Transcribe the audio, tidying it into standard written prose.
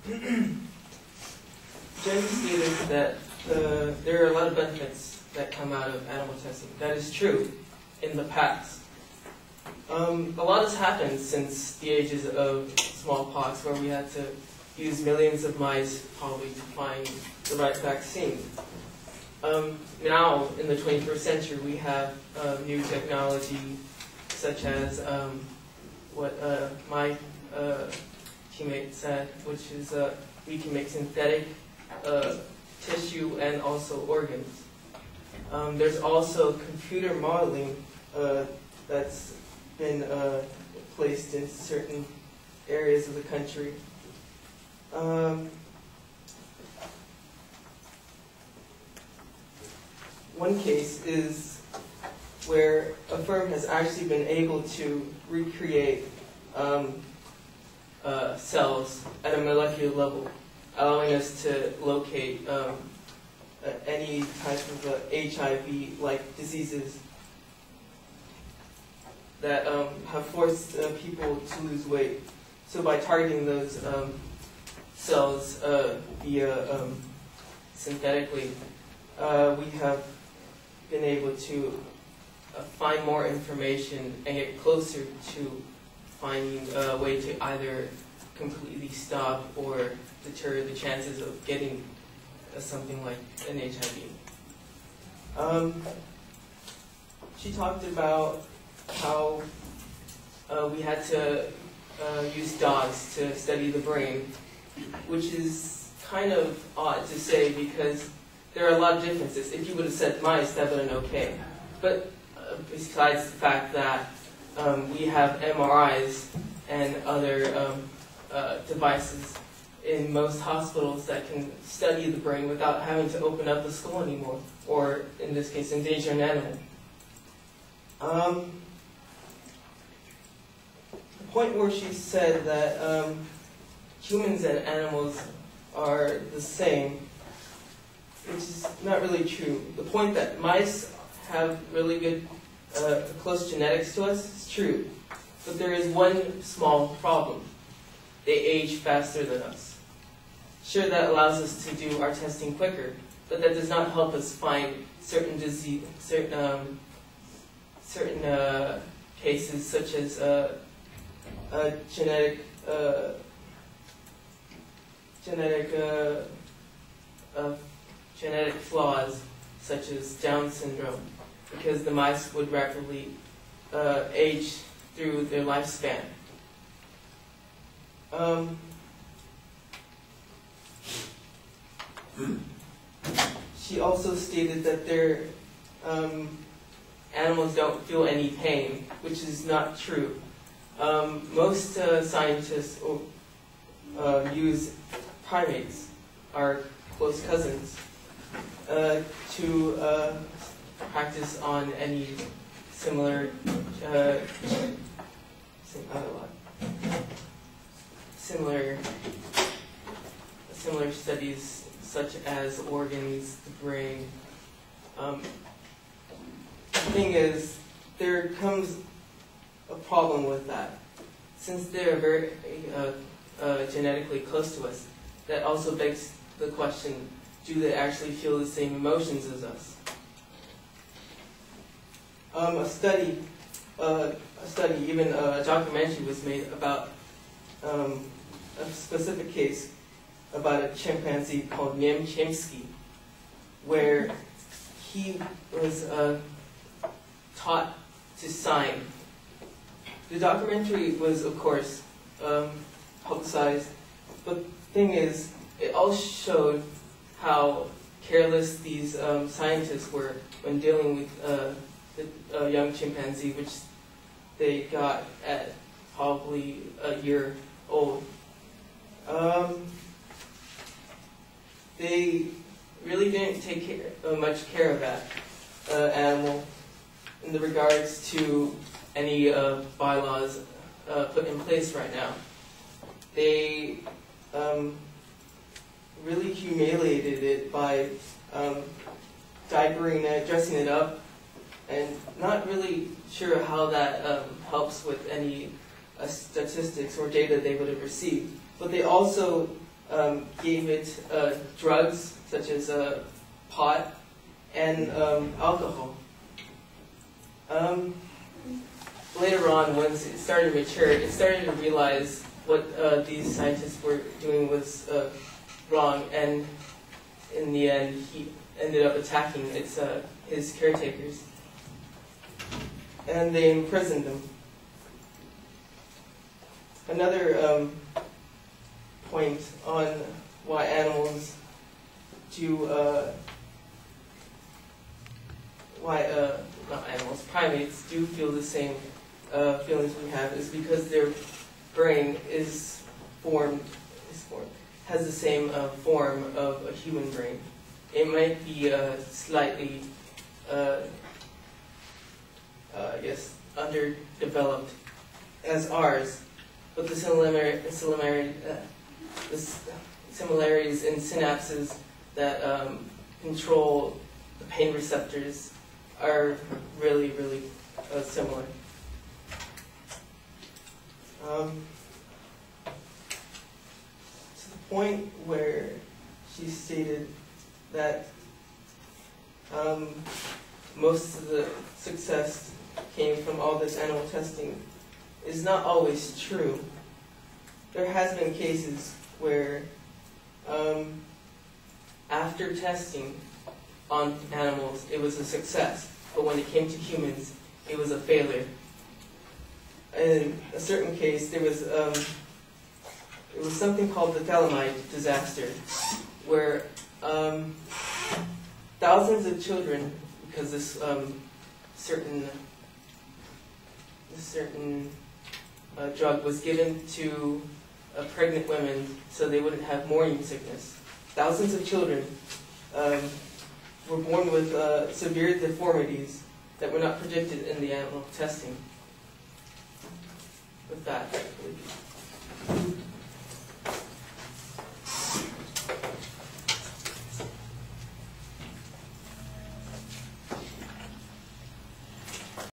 Jen stated that there are a lot of benefits that come out of animal testing. That is true in the past. A lot has happened since the ages of smallpox, where we had to use millions of mice probably to find the right vaccine. Now, in the 21st century, we have new technology such as what my teammate said, which is we can make synthetic tissue and also organs. There's also computer modeling that's been placed in certain areas of the country. One case is where a firm has actually been able to recreate cells at a molecular level, allowing us to locate any type of HIV-like diseases that have forced people to lose weight. So by targeting those cells via synthetically, we have been able to find more information and get closer to finding a way to either completely stop or deter the chances of getting something like an HIV. She talked about how we had to use dogs to study the brain, which is kind of odd to say because there are a lot of differences. If you would have said mice, that would have been okay. But besides the fact that we have MRIs and other devices in most hospitals that can study the brain without having to open up the skull anymore, or in this case, endanger an animal. The point where she said that humans and animals are the same, which is not really true. The point that mice have really good, close genetics to us is true. But there is one small problem. They age faster than us. Sure, that allows us to do our testing quicker, but that does not help us find certain disease, certain cases such as genetic flaws such as Down syndrome, because the mice would rapidly age through their lifespan. She also stated that their animals don't feel any pain, which is not true. Most scientists use primates, our close cousins, to practice on any similar similar studies such as organs, the brain. The thing is, there comes a problem with that. Since they're very genetically close to us, that also begs the question, do they actually feel the same emotions as us? A study, even a documentary was made about a specific case about a chimpanzee called Chimsky, where he was taught to sign. The documentary was, of course, publicized, but the thing is, it all showed how careless these scientists were when dealing with the young chimpanzee, which they got at probably a year old. They really didn't take much care of that animal in the regards to any bylaws put in place right now. They really humiliated it by diapering it, dressing it up, and not really sure how that helps with any statistics or data they would have received. But they also gave it drugs such as pot and alcohol. Later on, once it started to mature, it started to realize what these scientists were doing was wrong, and in the end, he ended up attacking his caretakers, and they imprisoned him. Another point on why animals do, primates do feel the same feelings we have is because their brain has the same form of a human brain. It might be slightly, underdeveloped as ours, but the similarities in synapses that control the pain receptors are really, really similar. To the point where she stated that most of the success came from all this animal testing is not always true. There has been cases where after testing on animals it was a success, but when it came to humans it was a failure. In a certain case, it was something called the thalidomide disaster, where thousands of children, because this certain drug was given to pregnant women so they wouldn't have morning sickness. Thousands of children were born with severe deformities that were not predicted in the animal testing. With that, I believe.